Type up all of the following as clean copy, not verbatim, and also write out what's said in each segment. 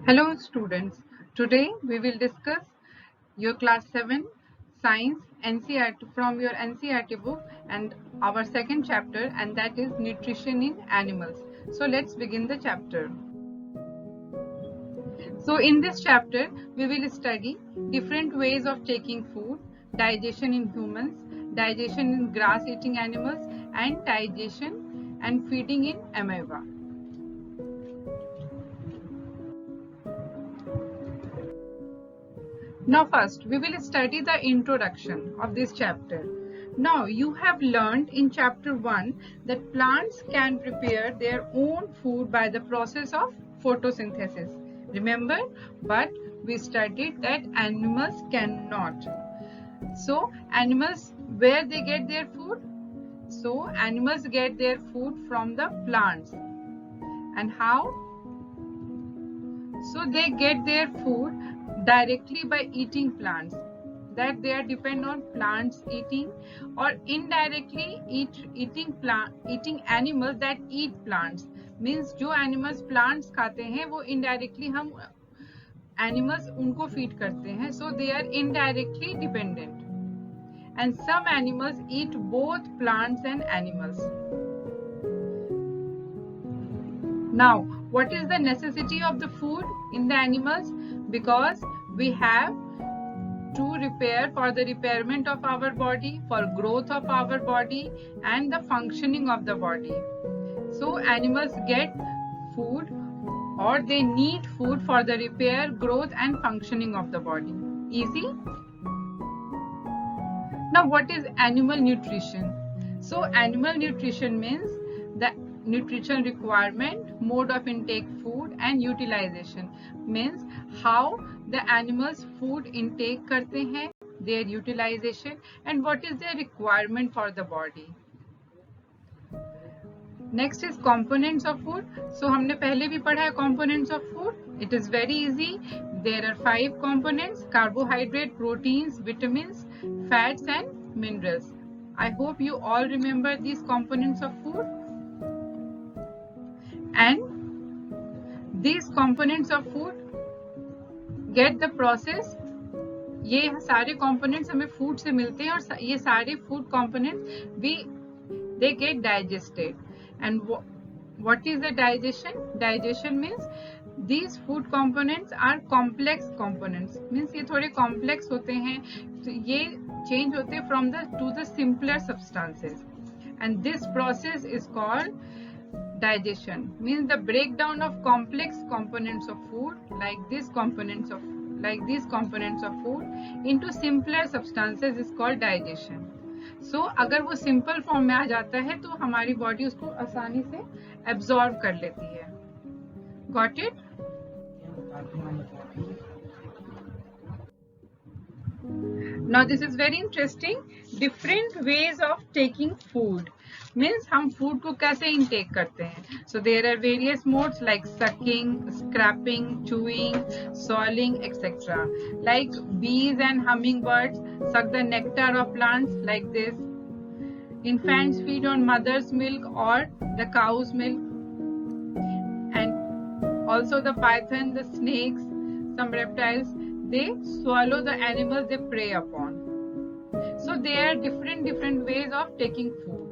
Hello students, today we will discuss your class 7 science NCERT from your NCERT book and our second chapter, and that is nutrition in animals. So let's begin the chapter. So in this chapter we will study different ways of taking food, digestion in humans, digestion in grass eating animals, and digestion and feeding in amoeba. Now first, we will study the introduction of this chapter. Now you have learned in chapter 1 that plants can prepare their own food by the process of photosynthesis. Remember, but we studied that animals cannot. So animals, where they get their food? So animals get their food from the plants. And how? So they get their food directly by eating plants, that they are depend on plants eating, or indirectly eating animals that eat plants. Means जो animals plants खाते हैं वो indirectly हम animals उनको feed करते हैं, so they are indirectly dependent. And some animals eat both plants and animals. Now, what is the necessity of the food in the animals? Because we have to repair for the repairment of our body, for growth of our body, and the functioning of the body. So animals get food, or they need food for the repair, growth, and functioning of the body. Easy? Now what is animal nutrition? So animal nutrition means the nutrition requirement, mode of intake food, and utilization. Means how the animals food intake करते हैं, their utilization, and what is their requirement for the body. Next is components of food. So हमने पहले भी पढ़ा है components of food. It is very easy. There are 5 components: carbohydrate, proteins, vitamins, fats, and minerals. I hope you all remember these components of food. And these components of food get the process. ये सारे components हमें food से मिलते हैं, और ये सारे food components they get digested. And what is the digestion? Digestion means these food components are complex components. Means ये थोड़े complex होते हैं, तो ये change होते हैं from to the simpler substances. And this process is called digestion. Means the breakdown of complex components of food, like these components of food, into simpler substances is called digestion. So अगर वो simple form में आ जाता है तो हमारी body उसको आसानी से absorb कर लेती है. Got it? Now this is very interesting. Different ways of taking food. Means हम food को कैसे intake करते हैं. So there are various modes like sucking, scraping, chewing, swallowing, etc. Like bees and hummingbirds suck the nectar of plants like this. Infants feed on mother's milk or the cow's milk. And also the python, the snakes, some reptiles, they swallow the animals they prey upon. So there are different ways of taking food.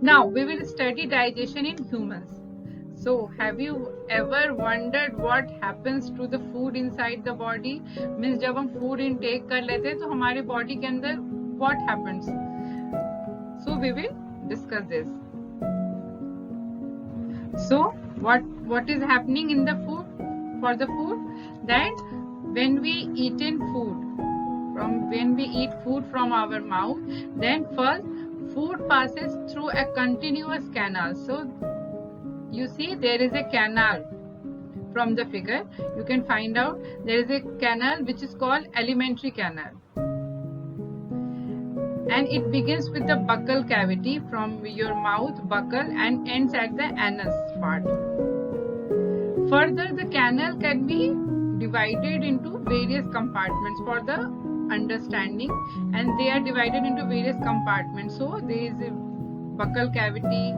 Now we will study digestion in humans. So have you ever wondered what happens to the food inside the body? Means जब हम food intake कर लेते हैं तो हमारे body के अंदर what happens? So we will discuss this. So what is happening in the food? For the food, that when we eat food from our mouth, then first food passes through a continuous canal. So you see there is a canal. From the figure you can find out there is a canal which is called alimentary canal, and it begins with the buccal cavity from your mouth buccal and ends at the anus part. Further, the canal can be divided into various compartments for the understanding, and they are divided into various compartments. So there is buccal cavity,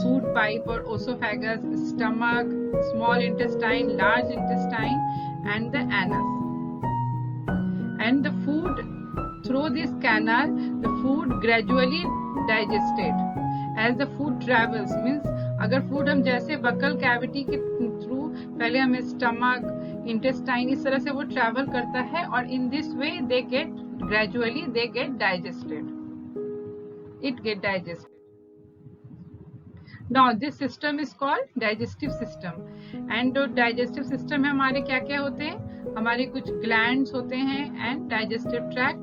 food pipe or esophagus, stomach, small intestine, large intestine, and the anus. And the food, through this canal, the food gradually digested. As the food travels, means अगर food हम जैसे buccal cavity के through पहले हमें stomach, intestine इस तरह से वो travel करता है, और in this way they get gradually they get digested. It get digested. Now this system is called digestive system. And जो digestive system है हमारे क्या क्या होते हैं? हमारे कुछ glands होते हैं and digestive tract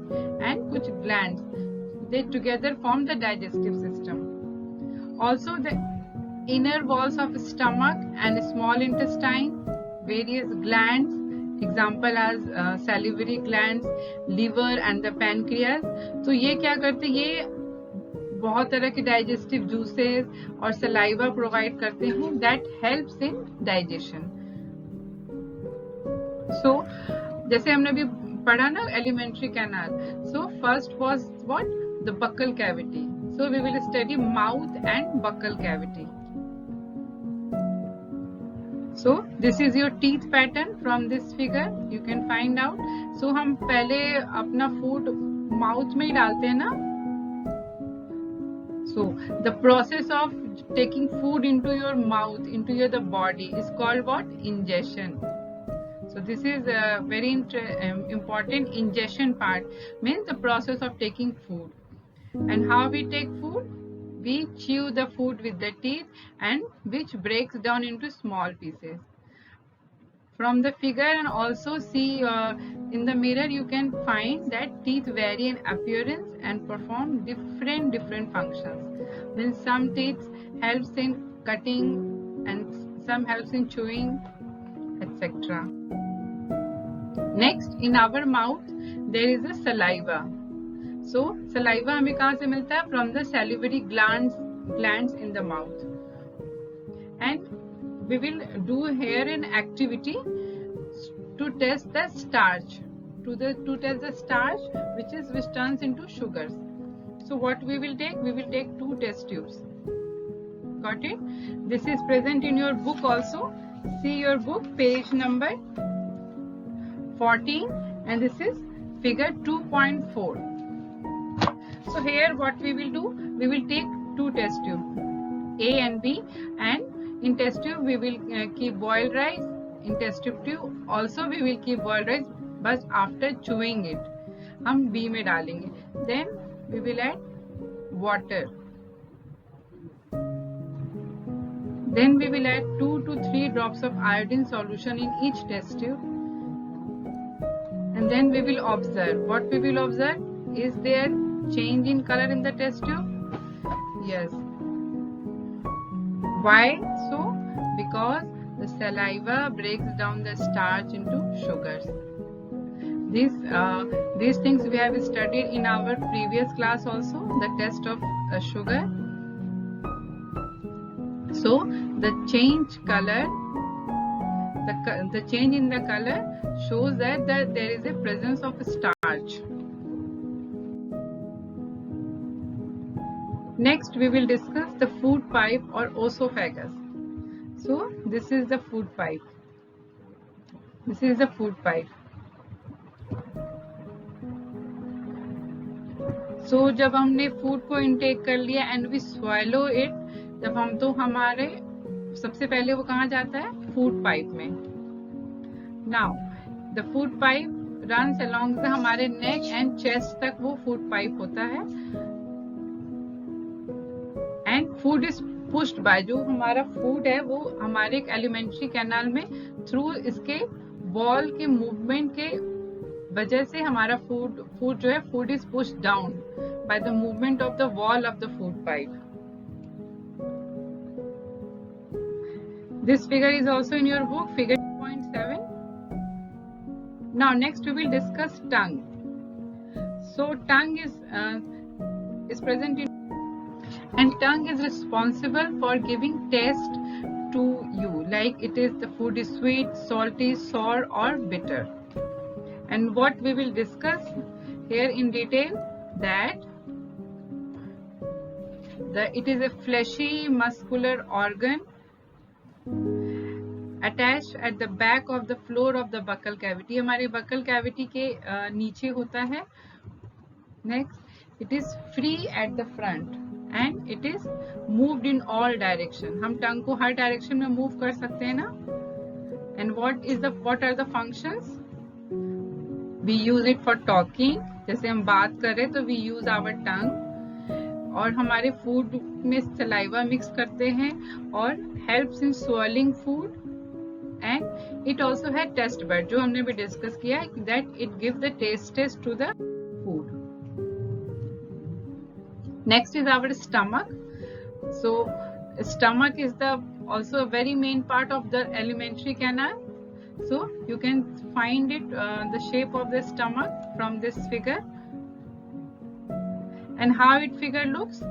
and कुछ glands. They together form the digestive system. Also the inner walls of stomach and small intestine, various glands, example as salivary glands, liver and the pancreas. तो ये क्या करते हैं? ये बहुत तरह के डाइजेस्टिव जूसेस और सलाइवा प्रोवाइड करते हैं that helps in digestion. So जैसे हमने अभी पढ़ा ना alimentary canal. So first was what? The buccal cavity. So we will study mouth and buccal cavity. So this is your teeth pattern from this figure. You can find out. So हम पहले अपना food mouth में ही डालते हैं ना. So the process of taking food into your mouth, into your the body is called what? Ingestion. So this is a very important ingestion part. Means the process of taking food. And how we take food? We chew the food with the teeth, and which breaks down into small pieces. From the figure and also see in the mirror, you can find that teeth vary in appearance and perform different functions. Then some teeth helps in cutting and some helps in chewing, etc. Next, in our mouth there is a saliva. So saliva हमें कहाँ से मिलता है? From the salivary glands in the mouth. And we will do here an activity to test the starch, to test the starch which turns into sugars. So what we will take? We will take 2 test tubes. Got it? This is present in your book also. See your book, page number 14, and this is figure 2.4. So here what we will do? We will take 2 test tubes, A and B, and in test tube we will keep boiled rice. In test tube also we will keep boiled rice, but after chewing it हम B में डालेंगे. Then we will add water. Then we will add 2 to 3 drops of iodine solution in each test tube. And then we will observe. What we will observe? Is there change in color in the test tube? Yes. Why so? Because the saliva breaks down the starch into sugars. These things we have studied in our previous class also, the test of sugar. So the change color, the change in the color shows that there is a presence of starch. Next we will discuss the food pipe or esophagus. So this is the food pipe. This is the food pipe. So जब हमने food को intake कर लिया and we swallow it, जब हम तो हमारे सबसे पहले वो कहाँ जाता है? फूड पाइप में. Now the food pipe runs along the हमारे neck and chest तक वो food pipe होता है. And food is pushed by, जो हमारा फूड है वो हमारे एक एलिमेंट्री कैनाल में थ्रू इसके वॉल के मूवमेंट के वजह से हमारा फूड जो है food is pushed down by the movement of the wall of the food pipe. This figure is also in your book, figure 2.7. Now next we will discuss tongue. So tongue is present in, and tongue is responsible for giving taste to you, like it is the food is sweet, salty, sour or bitter. And what we will discuss here in detail, that It is a fleshy muscular organ attached at the back of the floor of the buccal cavity. हमारे buccal cavity के नीचे होता है. Next, it is free at the front and it is moved in all direction. हम टंग को हर direction में move कर सकते हैं ना. And what are the functions? We use it for talking. जैसे हम बात कर रहे तो we use our tongue. और हमारे फूड में सलाइवा मिक्स करते हैं और helps in swallowing food. And it also has taste bud जो हमने भी डिस्कस किया that it gives the taste to the food. Next is our stomach. So stomach is also a very main part of the alimentary canal. So you can find it the shape of the stomach from this figure. And how it figure looks?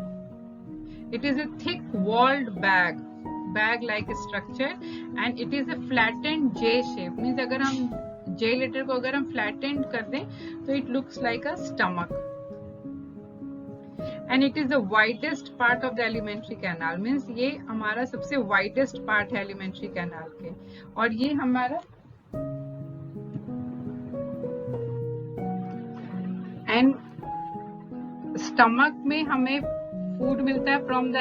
It is a thick walled bag like structure and it is a flattened J shape. Means अगर हम J letter को अगर हम flattened कर दें तो it looks like a stomach. And it is the widest part of the alimentary canal. Means ये हमारा सबसे widest part है alimentary canal के. और ये हमारा and stomach में हमें food मिलता है from the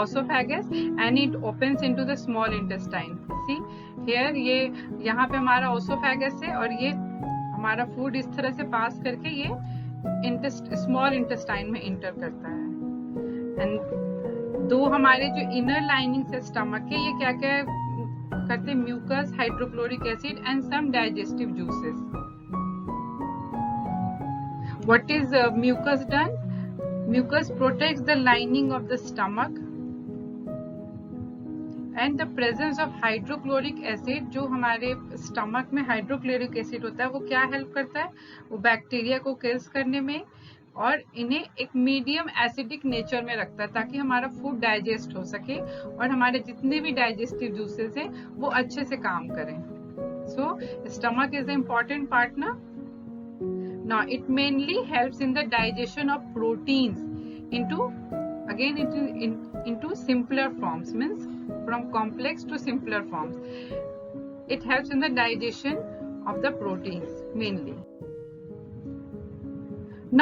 esophagus and it opens into the small intestine. See here ये यहाँ पे हमारा esophagus है और ये हमारा food इस तरह से पास करके ये स्मॉल इंटेस्टाइन में इंटर करता है. एंड दो हमारे जो इनर लाइनिंग है स्टमक के ये क्या क्या करते हैं? Mucus, hydrochloric acid and some digestive juices. What is mucus done? Mucus protects the lining of the stomach and the presence of hydrochloric acid. जो हमारे स्टमक में हाइड्रोक्लोरिक एसिड होता है वो क्या हेल्प करता है? वो बैक्टीरिया को किल्स करने में और इन्हें एक मीडियम एसिडिक नेचर में रखता है ताकि हमारा फूड डाइजेस्ट हो सके और हमारे जितने भी डाइजेस्टिव जूसेस हैं वो अच्छे से काम करें. So stomach is the important part ना. Now it mainly helps in the digestion of proteins into simpler forms. Means from complex to simpler forms. It helps in the digestion of the proteins mainly.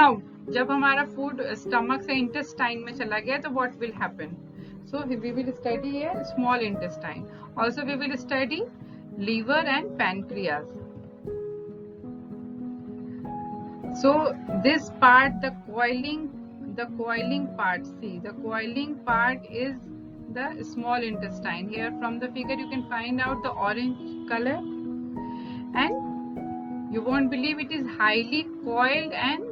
Now जब हमारा food stomach से intestine में चला गया तो what will happen? So we will study here small intestine. Also we will study liver and pancreas. So this part, the coiling part, see the coiling part is the small intestine. Here from the figure you can find out the orange color and you won't believe it is highly coiled and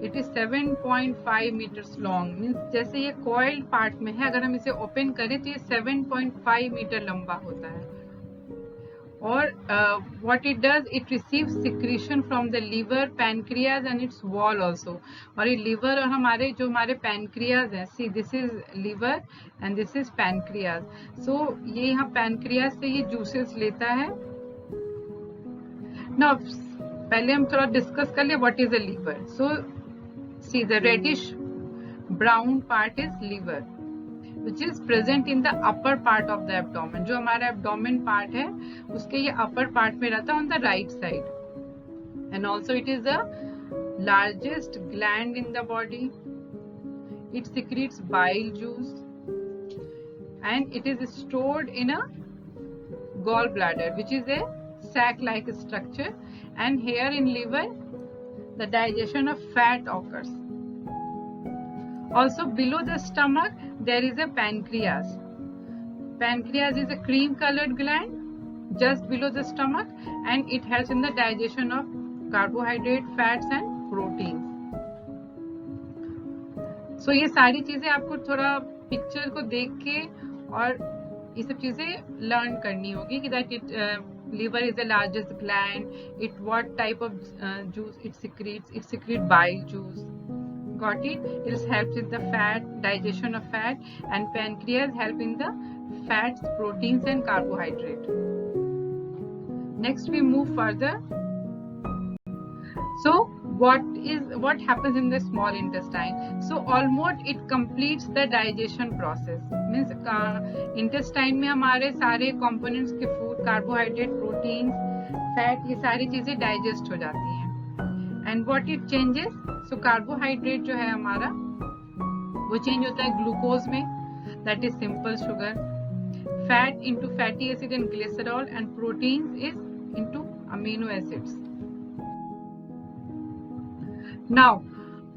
it is 7.5 meters long. Means जैसे ये coiled part में है अगर हम इसे open करें तो ये 7.5 मीटर लंबा होता है. और what it does, it receives secretion from the liver, pancreas and its wall also. और ये liver और हमारे pancreas है. See this is liver and this is pancreas. So ये यहाँ pancreas से ये juices लेता है. Now पहले हम थोड़ा discuss कर ले what is a liver. So see the reddish brown part is liver, which is present in the upper part of the abdomen. जो हमारा abdomen part है उसके ये upper part में रहता है on the right side. And also it is the largest gland in the body. It secretes bile juice and it is stored in a gallbladder, which is a sac-like structure. And here in liver the digestion of fat occurs. Also below the stomach there is a pancreas. Pancreas is a cream colored gland just below the stomach and it helps in the digestion of carbohydrate, fats and proteins. So ये सारी चीजें आपको थोड़ा picture को देख के और ये सब चीजें लर्न करनी होगी कि that liver is the largest gland. What type of juice it secretes? It secretes bile juice. Got it? It helps with the fat, digestion of fat, and pancreas help in the fats, proteins and carbohydrate. Next we move further. So what happens in the small intestine? So almost it completes the digestion process. Means intestine में हमारे सारे components के food, carbohydrate, proteins, fat, ये सारी चीजें digest हो जाती हैं. And what it changes? So carbohydrate जो है हमारा वो change होता है glucose में, that is simple sugar. Fat into fatty acid and glycerol, and proteins is into amino acids. Now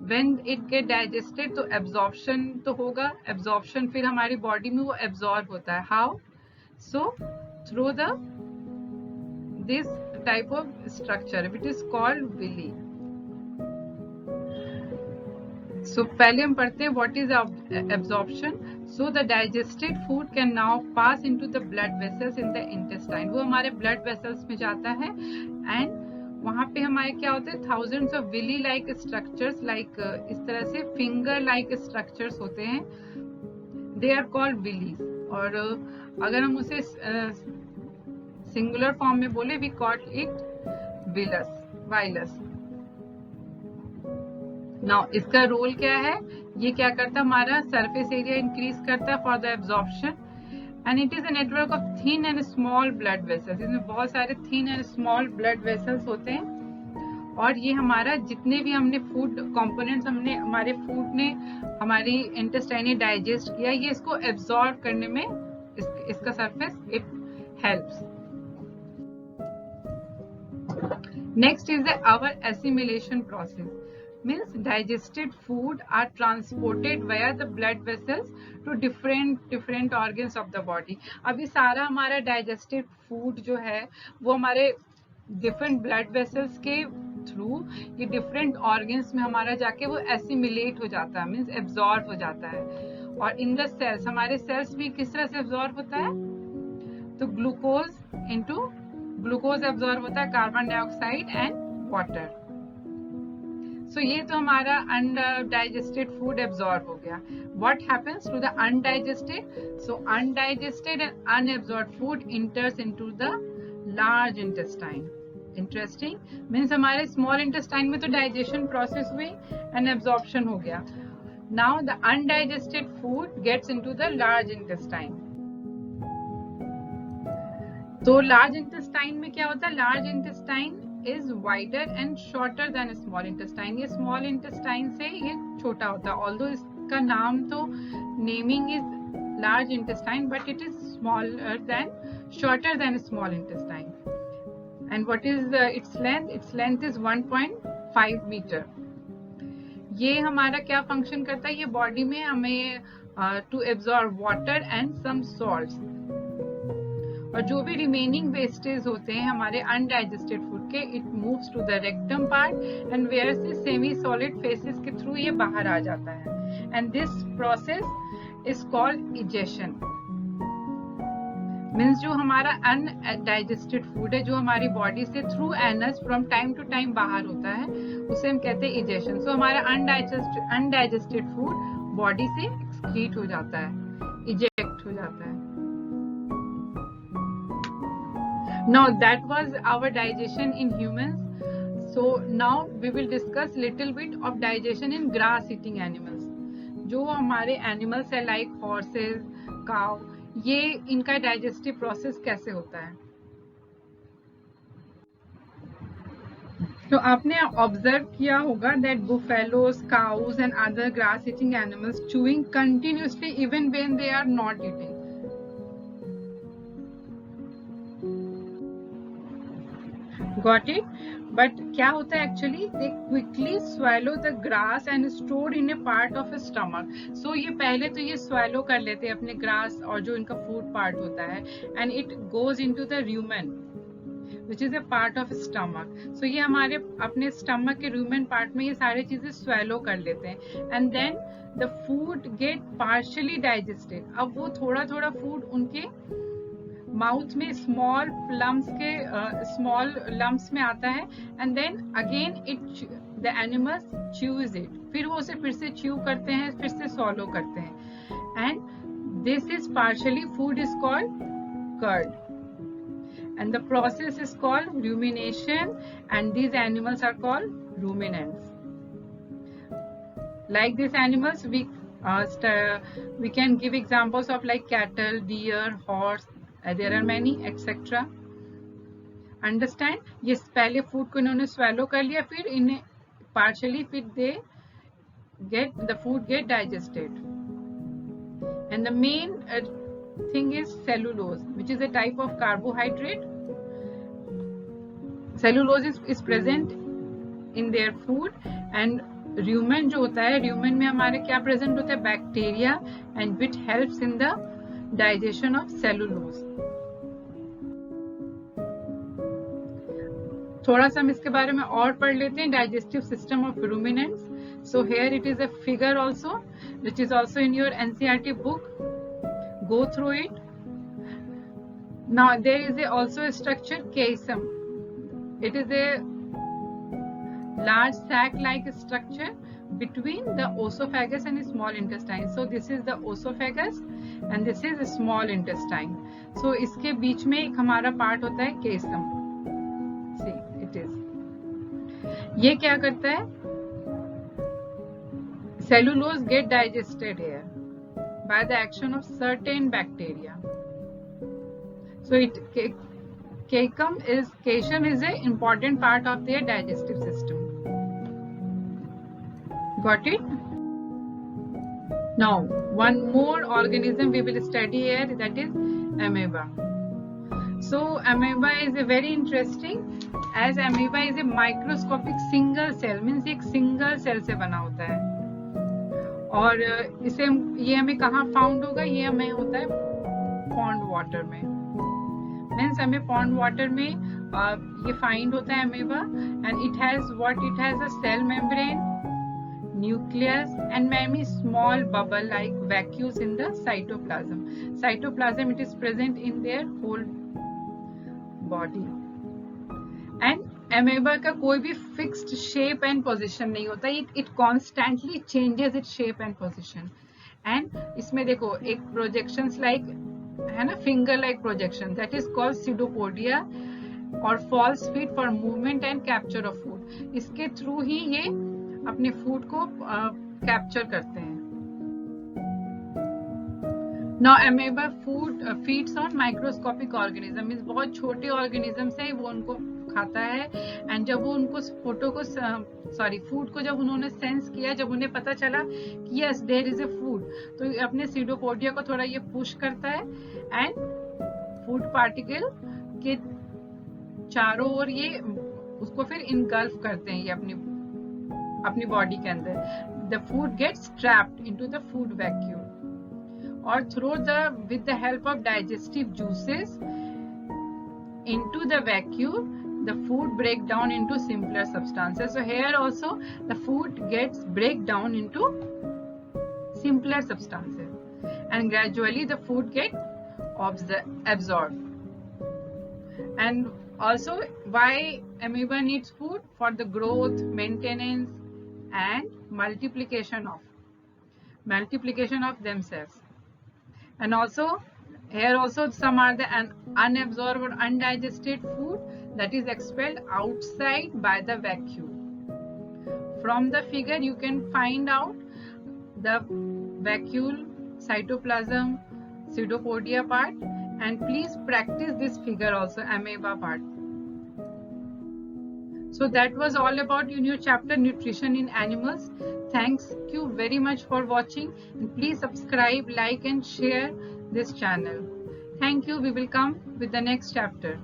when it get digested तो absorption तो होगा. Absorption फिर हमारी body में वो absorb होता है. How? So through this type of structure which is called villi. So पहले हम पढ़ते हैं what is absorption. So the digested food can now pass into the blood vessels in the intestine. वो हमारे blood vessels में जाता है and वहाँ पे हमारे क्या होते हैं thousands of villi like structures, like इस तरह से finger like structures होते हैं. They are called villis. और अगर हम उसे singular form में बोले, we call it vilus. Now इसका रोल क्या है? ये क्या करता है? हमारा surface area increase करता है for the absorption. And it is a network of thin and small blood vessels. इसमें बहुत सारे thin and small blood vessels होते हैं और ये हमारा जितने भी हमने food components हमने हमारे food ने हमारी intestine ने digest किया, ये इसको absorb करने में इसका surface it helps. Next is our assimilation process. Means digested food are transported via the blood vessels to different organs of the body. अभी सारा हमारा digested food जो है वो हमारे different blood vessels के through ये different organs में हमारा जाके वो assimilate हो जाता है, means absorb हो जाता है. और in the cells हमारे cells भी किस तरह से absorb होता है? तो glucose absorb होता है, carbon dioxide and water. So ये तो हमारा undigested food absorb हो गया. What happens to the undigested? So undigested and unabsorbed food enters into the large intestine. Interesting. Means हमारे small intestine में तो digestion process हुई and absorption हो गया. Now the undigested food gets into the large intestine. तो large intestine में क्या होता है? Large intestine is wider and shorter than small intestine. ये small intestine से ये छोटा होता है. Although इसका नाम तो naming is large intestine, but it is shorter than small intestine. And what is its length? Its length is 1.5 meter. ये हमारा क्या function करता है? ये body में हमें to absorb water and some salts. और जो भी रिमेनिंग वेस्टेज होते हैं हमारे अनडाइजेस्टेड फूड के, it moves to the rectum part and where से सेमी सॉलिड फेसेस के थ्रू ये बाहर आ जाता है. And this process is called egestion. Means जो हमारा अनडाइजेस्टेड फूड है जो हमारी बॉडी से through anus from time to time बाहर होता है, उसे हम कहते हैं इजेशन. सो हमारा अनडाइजेस्टेड फूड बॉडी से एक्सक्रीट हो जाता है, इजेक्ट हो जाता है. Now that was our digestion in humans. So now we will discuss little bit of digestion in grass eating animals. जो हमारे animals है like horses, cow, ये इनका digestive process कैसे होता है? तो आपने observe किया होगा that buffaloes, cows and other grass eating animals chewing continuously even when they are not eating. Got it? But क्या होता है actually? They quickly swallow the grass and store in a part of a stomach. So ये पहले तो ये swallow कर लेते हैं अपने grass और जो इनका food part होता है, and it goes into the rumen, which is a part of stomach. So ये हमारे अपने stomach के rumen part में ये सारी चीजें swallow कर लेते हैं, and then the food get partially digested. अब वो थोड़ा थोड़ा food उनके माउथ में स्मॉल लम्प्स में आता है, and then again the animals chews it. फिर वो उसे फिर से च्यू करते हैं, फिर से सॉलो करते हैं, and this is partially food is called cud. and the process is called rumination, and these animals are called ruminants. Like these animals, we can give examples of like cattle, deer, horse, there are many etc. Understand? ये पहले food को इन्होंने swallow कर लिया, फिर इन्हें partially फिर they get the food get digested, and the main thing is cellulose, which is a type of carbohydrate. Cellulose is present in their food, and rumen जो होता है, rumen में हमारे क्या present होता है, bacteria, and which helps in the digestion of cellulose. थोड़ा सा हम इसके बारे में और पढ़ लेते हैं, digestive system of ruminants. So here it is a figure also, which is also in your NCERT book. Go through it. Now there is also a structure caecum. It is a large sac-like structure between the esophagus and small intestine. So this is the esophagus and this is the small intestine. So इसके बीच में एक हमारा part होता है caecum. See, it is. ये क्या करता है? Cellulose get digested here by the action of certain bacteria. So caecum is an important part of their digestive system. Got it? Now, one more organism we will study here, that is amoeba. So amoeba is a very interesting, as amoeba is a microscopic single cell, means एक single cell से बना होता है, और इसे ये हमें कहाँ फाउंड होगा, ये हमें होता है पॉन्ड वाटर में, मीन्स हमें पॉन्ड वाटर में ये फाइंड होता है amoeba, and it has a cell membrane, nucleus and many small bubble like vacuoles in the cytoplasm. It is present in their whole body. And amoeba का कोई भी fixed shape and position नहीं होता, it constantly changes its shape and position. And इसमें देखो एक projections like है ना, finger like projection, that is called pseudopodia और false feet for movement and capture of food. इसके through ही ये अपने फूड को कैप्चर करते हैं. Now amoeba food feeds on microscopic organism, means बहुत छोटे ऑर्गेनिजम्स हैं, वो उनको खाता है, एंड जब वो उनको फूड को जब उन्होंने सेंस किया, जब उन्हें पता चला कि yes there is a food, तो अपने सीडोपोडिया को थोड़ा ये पुश करता है, एंड फूड पार्टिकल के चारों ओर ये उसको फिर इनगल्फ करते हैं, ये अपनी बॉडी के अंदर. The food gets trapped into the food vacuum, और through with the help of digestive juices into the vacuum the food break down into simpler substances. So here also the food gets break down into simpler substances, and gradually the food get absorbed. And also why amoeba needs food? For the growth, maintenance and multiplication of themselves. And also here also some are the unabsorbed or undigested food that is expelled outside by the vacuole. From the figure you can find out the vacuole, cytoplasm, pseudopodia part, and please practice this figure also, amoeba part. So that was all about your new chapter, nutrition in animals. Thank you very much for watching, and please subscribe, like and share this channel. Thank you. We will come with the next chapter.